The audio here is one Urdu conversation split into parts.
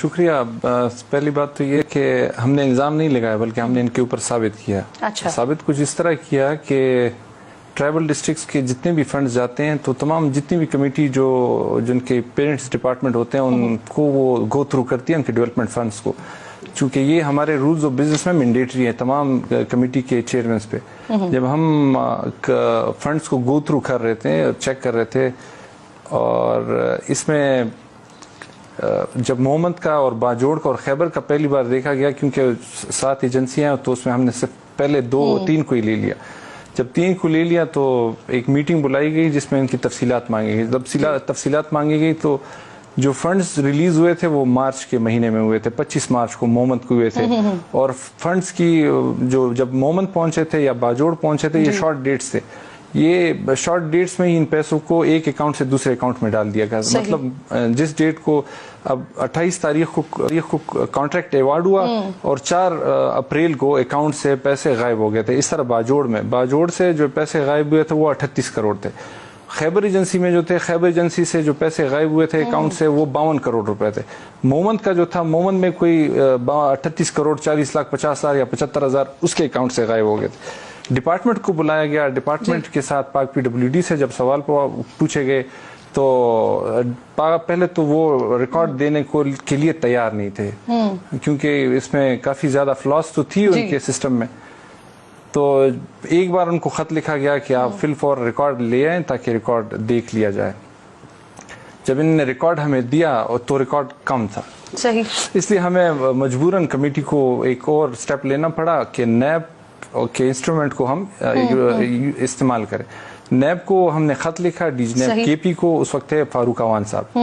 شکریہ. پہلی بات تو یہ کہ ہم نے الزام نہیں لگایا بلکہ ہم نے ان کے اوپر ثابت کیا. اچھا. ثابت کچھ اس طرح کیا کہ ٹرائبل ڈسٹرکٹس کے جتنے بھی فنڈز جاتے ہیں تو تمام جتنی بھی کمیٹی جن کے پیرنٹس ڈپارٹمنٹ ہوتے ہیں ان کو وہ گو تھرو کرتی ہیں ان کے ڈیولپمنٹ فنڈز کو. چونکہ یہ ہمارے رولز آف بزنس میں مینڈیٹری ہے تمام کمیٹی کے چیئرمینس پہ. جب ہم فنڈز کو گو تھرو کر رہے تھے چیک کر رہے تھے اور اس میں جب محمد کا اور باجوڑ کا اور خیبر کا پہلی بار دیکھا گیا کیونکہ 7 ایجنسیاں ہیں تو اس میں ہم نے صرف پہلے 2-3 کو ہی لے لیا. جب 3 کو لے لیا تو ایک میٹنگ بلائی گئی جس میں ان کی تفصیلات مانگی گئی. جب تفصیلات مانگی گئی تو جو فنڈز ریلیز ہوئے تھے وہ مارچ کے مہینے میں ہوئے تھے. 25 مارچ کو محمد کو ہوئے تھے اور فنڈز کی جب محمد پہنچے تھے یا باجوڑ پہنچے تھے یہ شارٹ ڈیٹس تھے. یہ شارٹ ڈیٹس میں ہی ان پیسوں کو ایک اکاؤنٹ سے دوسرے اکاؤنٹ میں ڈال دیا گیا. مطلب جس ڈیٹ کو اب 28 تاریخ کو کانٹریکٹ ایوارڈ ہوا اور 4 اپریل کو اکاؤنٹ سے پیسے غائب ہو گئے تھے. اس طرح باجوڑ سے جو پیسے غائب ہوئے تھے وہ 38 کروڑ تھے. خیبر ایجنسی میں جو تھے خیبر ایجنسی سے جو پیسے غائب ہوئے تھے اکاؤنٹ سے وہ 52 کروڑ روپے تھے. محمد کا جو تھا محمد میں کوئی 38 کروڑ 40 لاکھ 50 ہزار یا 75 ہزار اس کے اکاؤنٹ سے غائب ہو گئے تھے. ڈپارٹمنٹ کو بلایا گیا. ڈپارٹمنٹ کے ساتھ پاک PWD سے جب سوال پوچھے گئے تو پہلے تو وہ ریکارڈ دینے کے لیے تیار نہیں تھے کیونکہ اس میں کافی زیادہ فلاس تو تھی ان کے سسٹم میں. تو ایک بار ان کو خط لکھا گیا کہ آپ فل فور ریکارڈ لے آئیں تاکہ ریکارڈ دیکھ لیا جائے. جب ان نے ریکارڈ ہمیں دیا تو ریکارڈ کم تھا. صحیح. اس لیے ہمیں مجبوراً کمیٹی کو ایک اور سٹیپ لینا پڑا کہ نیب کے انسٹرومنٹ کو ہم استعمال کریں. نیب کو ہم نے خط لکھا ڈی جی نیب KP کو. اس وقت ہے فاروق عوان صاحب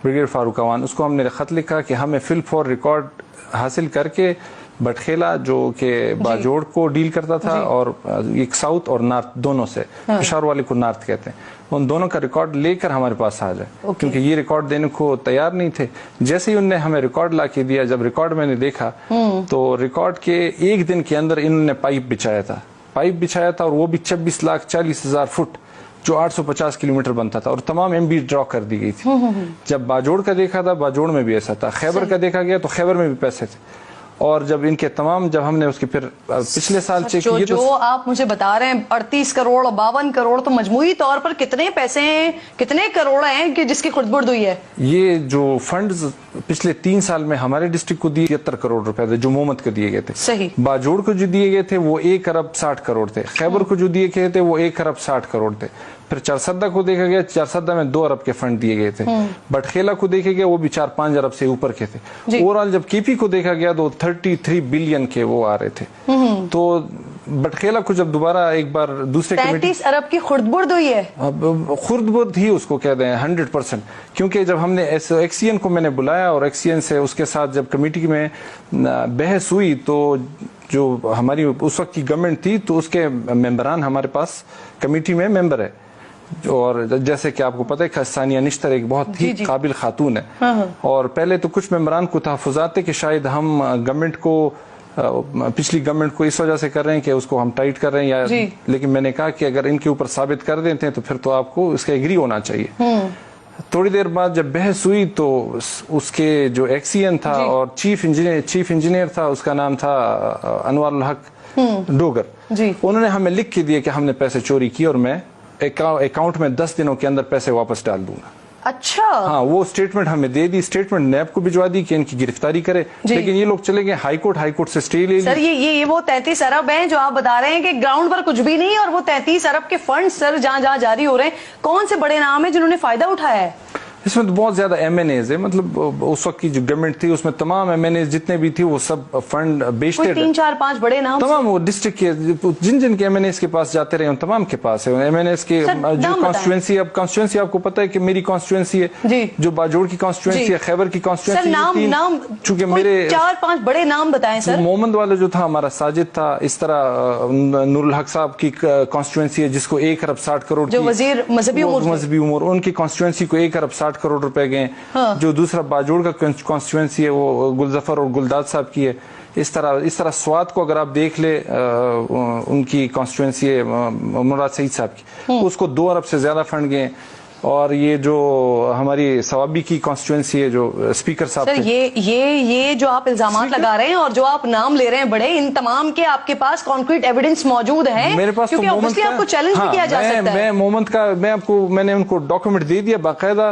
بریگیڈ فاروق عوان. اس کو ہم نے خط لکھا کہ ہمیں فل فور ریکارڈ حاصل کر کے بٹخیلا جو کہ باجوڑ کو ڈیل کرتا تھا اور ایک ساؤتھ اور نارتھ دونوں سے پشاور والے کو نارتھ کہتے ہیں ان دونوں کا ریکارڈ لے کر ہمارے پاس آ جائے کیونکہ یہ ریکارڈ دینے کو تیار نہیں تھے. جیسے ہی انہوں نے ہمیں ریکارڈ لا کے دیا جب ریکارڈ میں نے دیکھا تو ریکارڈ کے ایک دن کے اندر انہوں نے پائپ بچھایا تھا اور وہ بھی 26,40,000 فٹ جو 850 کلومیٹر بنتا تھا اور تمام MB ڈرا کر دی گئی تھی. جب باجوڑ کا دیکھا تھا باجوڑ میں بھی ایسا تھا. خیبر کا دیکھا گیا تو خیبر میں بھی پیسے تھے. اور جب ان کے تمام جب ہم نے اس کے پھر پچھلے سال چیک کیے تو جو آپ مجھے بتا رہے ہیں 38 کروڑ 52 کروڑ تو مجموعی طور پر کتنے پیسے ہیں کتنے کروڑ ہیں کہ جس کی خرد برد ہوئی ہے. یہ جو فنڈز پچھلے 3 سال میں ہمارے ڈسٹرکٹ کو دیے 73 کروڑ روپے تھے جو محمد کو دیے گئے تھے. صحیح. باجوڑ کو جو دیے گئے تھے وہ 1 ارب 60 کروڑ تھے. خیبر کو جو دیے گئے تھے وہ 1 ارب 60 کروڑ تھے. پھر چارسدہ کو دیکھا گیا چارسدہ میں 2 ارب کے فنڈ دیے گئے تھے. بٹخیلا کو دیکھے گیا وہ بھی 4-5 ارب سے اوپر کے تھے. اوورآل جب KP کو دیکھا گیا تو 33 بلین کے وہ آ رہے تھے. تو بٹخیلا کو جب دوبارہ ایک بار دوسرے 33 ارب کی خرد برد ہوئی ہے. خرد برد ہی اس کو کہتے ہیں 100%. کیونکہ جب ہم نے ایکسین کو میں نے بلایا اور ایکسین سے اس کے ساتھ جب کمیٹی میں بحث ہوئی تو جو ہماری اس وقت کی گورنمنٹ تھی تو اس کے ممبران ہمارے پاس کمیٹی میں ممبر ہے اور جیسے کہ آپ کو پتہ ہے ثانیہ نشتر ایک بہت ہی قابل خاتون ہے. اور پہلے تو کچھ ممبران کو تحفظات ہے کہ شاید ہم گورنمنٹ کو پچھلی گورنمنٹ کو اس وجہ سے کر رہے ہیں کہ اس کو ہم ٹائٹ کر رہے ہیں لیکن میں نے کہا کہ اگر ان کے اوپر ثابت کر دیتے ہیں تو پھر تو آپ کو اس کا ایگری ہونا چاہیے. تھوڑی دیر بعد جب بحث ہوئی تو اس کے جو ایکسین تھا اور چیف انجینئر تھا اس کا نام تھا انوار الحق ڈوگر. انہوں نے ہمیں لکھ کے دیا کہ ہم نے پیسے چوری کی اور میں اکاؤنٹ میں 10 دنوں کے اندر پیسے واپس ڈال دوں گا. اچھا. ہاں وہ سٹیٹمنٹ ہمیں دے دی. سٹیٹمنٹ نیب کو بھجوا دی کہ ان کی گرفتاری کرے لیکن یہ لوگ چلے گئے ہائی کورٹ سے سٹے لے لی. سر یہ وہ 33 ارب ہیں جو آپ بتا رہے ہیں کہ گراؤنڈ پر کچھ بھی نہیں اور وہ 33 ارب کے فنڈ سر جہاں جاری ہو رہے ہیں. کون سے بڑے نام ہیں جنہوں نے فائدہ اٹھایا ہے؟ اس میں تو بہت زیادہ MNAs ہے. مطلب اس وقت کی جو گورنمنٹ تھی اس میں تمام MNAs جتنے بھی تھی وہ سب فنڈ بیچتے تھے. 3-4-5 بڑے نام تمام وہ ڈسٹرکٹ کے جن کے MNAs کے پاس جاتے رہے ان تمام کے پاس ہے. MNAs کے جو کانسٹیچوئنسی اب کانسٹیچوئنسی آپ کو پتہ ہے کہ میری کانسٹیچوئنسی ہے جو باجوڑ کی کانسٹیچوئنسی ہے خیبر کی کانسٹیچوئنسی. نام چونکہ میرے 4-5 بڑے نام بتائیں سر. محمد والا جو تھا ہمارا ساجد تھا. اس طرح نور الحق صاحب کی کانسٹیچوئنسی ہے جس کو 1 ارب 60 کروڑ جو وزیر مذہبی امور ان کی کانسٹیچوئنسی کو 1 ارب 60 کروڑ روپے گئے. جو دوسرا باجوڑ کا کانسٹیچوئنسی ہے وہ گلظفر اور گلداد صاحب کی ہے. اس طرح سوات کو اگر آپ دیکھ لیں ان کی کانسٹیچوئنسی ہے مراد سعید صاحب کی اس کو 2 ارب سے زیادہ فنڈ گئے. اور یہ جو ہماری ثوابی کی کانسٹیچوئنسی ہے جو اسپیکر صاحب سر یہ جو آپ الزامات لگا رہے ہیں اور جو آپ نام لے رہے ہیں بڑے، ان تمام کے آپ کے پاس کانکریٹ ایویڈنس موجود ہے؟ میرے پاس تو مومنٹ آپ کو چیلنج بھی کیا جا سکتا ہے. میں مومنٹ کا میں نے ان کو ڈاکومنٹ دے دیا باقاعدہ،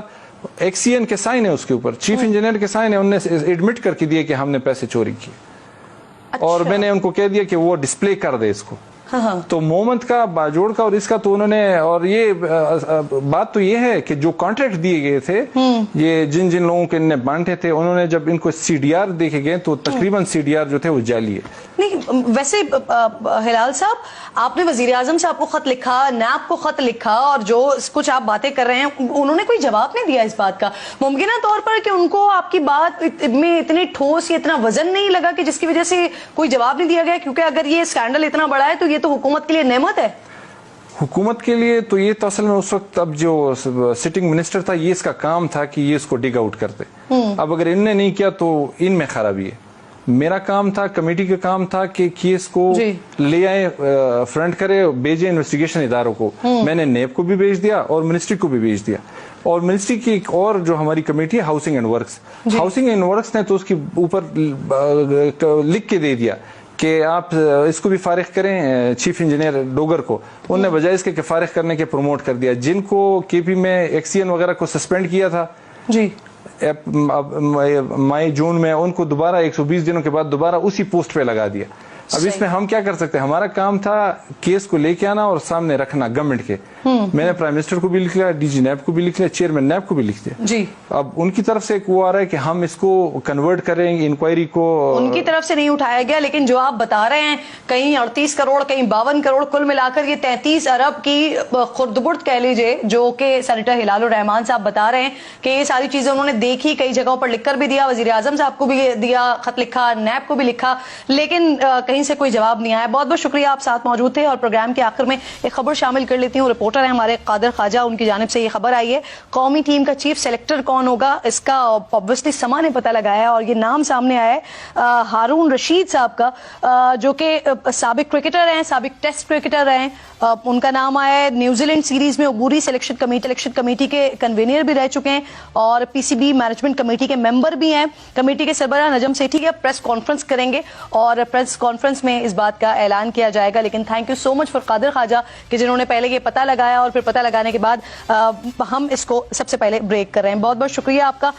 ایکس سی این کے سائن ہے اس کے اوپر، چیف انجینئر کے سائن ہے، انہوں نے ایڈمٹ کر کے دیے کہ ہم نے پیسے چوری کیے، اور میں نے ان کو کہہ دیا کہ وہ ڈسپلے کر دے اس کو. تو مومنٹ کا باجوڑ کا اور اس کا تو انہوں نے، اور یہ بات تو یہ ہے کہ جو کانٹریکٹ دیے گئے تھے، یہ جن لوگوں کے نے بانٹے تھے، انہوں نے جب ان کو سی ڈی آر دیکھے گئے تو تقریباً سی ڈی آر جو تھے وہ جعلی ہے. نہیں ویسے ہلال صاحب، آپ نے وزیر اعظم صاحب کو خط لکھا، نیب کو خط لکھا، اور جو کچھ آپ باتیں کر رہے ہیں انہوں نے کوئی جواب نہیں دیا اس بات کا. ممکنہ طور پر کہ ان کو آپ کی بات میں اتنی ٹھوس یا اتنا وزن نہیں لگا کہ جس کی وجہ سے کوئی جواب نہیں دیا گیا، کیونکہ اگر یہ اسکینڈل اتنا بڑا ہے تو یہ تو حکومت کے لیے نعمت ہے. حکومت کے لیے تو یہ تو اصل میں اس وقت اب جو سٹنگ منسٹر تھا، یہ اس کا کام تھا کہ یہ اس کو ڈگ آؤٹ کرتے. اب اگر ان نے نہیں کیا تو ان میں خرابی ہے. میرا کام تھا، کمیٹی کا کام تھا کہ کیس کو لے آئے، فرنٹ کرے، بھیجے انویسٹیگیشن اداروں کو. میں نے نیب کو بھی بھیج دیا اور منسٹری کو بھی بھیج دیا. اور منسٹری کی ایک اور جو ہماری کمیٹی ہے housing and works, housing and works نے تو اس کی اوپر لکھ کے دے دیا کہ آپ اس کو بھی فارغ کریں، چیف انجینئر ڈوگر کو. انہوں نے بجائے اس کے فارغ کرنے کے پروموٹ کر دیا. جن کو کے پی میں ایکس سی این وغیرہ کو سسپینڈ کیا تھا مئی جون میں، ان کو دوبارہ 120 دنوں کے بعد دوبارہ اسی پوسٹ پہ لگا دیا. اب اس میں ہم کیا کر سکتے ہیں؟ ہمارا کام تھا کیس کو لے کے آنا اور سامنے رکھنا گورنمنٹ کے. میں نے پرائم منسٹر کو بھی لکھ لیا، ڈی جی نیب کو بھی لکھ لیا، چیئرمین نیب کو بھی لکھ دیا. اب ان کی طرف سے ایک وہ آ رہا ہے کہ ہم اس کو کنورٹ کریں گے، انکوائری کو. ان کی طرف سے نہیں اٹھایا گیا، لیکن جو آپ بتا رہے ہیں کہیں 38 کروڑ کہیں 52 کروڑ، کل ملا کر یہ 33 ارب کی خردبرد کہہ لیجئے، جو کہ سینیٹر ہلال الرحمان صاحب بتا رہے ہیں کہ یہ ساری چیزیں انہوں نے دیکھی، کئی جگہوں پر لکھ کر بھی دیا، وزیر اعظم صاحب کو بھی دیا خط لکھا، نیب کو بھی لکھا، لیکن کہیں سے کوئی جواب نہیں آیا. بہت بہت شکریہ، آپ ساتھ موجود تھے. اور پروگرام کے آخر میں ایک خبر شامل کر لیتی ہوں. رپورٹر ہیں ہمارے قادر خواجہ، ان کی جانب سے یہ خبر آئی ہے قومی ٹیم کا چیف سلیکٹر کون ہوگا، اس کا obviously سما نے پتہ لگایا ہے، اور یہ نام سامنے آیا ہے ہارون رشید صاحب کا، جو کہ سابق کرکٹر ہیں، سابق ٹیسٹ کرکٹر ہیں. ان کا نام آیا ہے. نیوزی لینڈ سیریز میں عبوری سلیکشن کمیٹی کے کنوینر بھی رہ چکے ہیں، اور پی سی بی مینجمنٹ کمیٹی کے ممبر بھی ہیں. کمیٹی کے سربراہ نجم سیٹھی کے پریس کانفرنس کریں گے، اور پریس کانفرنس میں اس بات کا اعلان کیا جائے گا. لیکن thank you so much for Qadir Khawaja کہ جنہوں نے پہلے یہ پتہ لگایا، اور پھر پتہ لگانے کے بعد ہم اس کو سب سے پہلے بریک کر رہے ہیں. بہت بہت شکریہ آپ کا.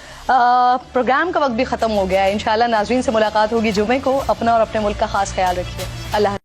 پروگرام کا وقت بھی ختم ہو گیا ہے. انشاءاللہ ناظرین سے ملاقات ہوگی جمعے کو. اپنا اور اپنے ملک کا خاص خیال رکھیے. اللہ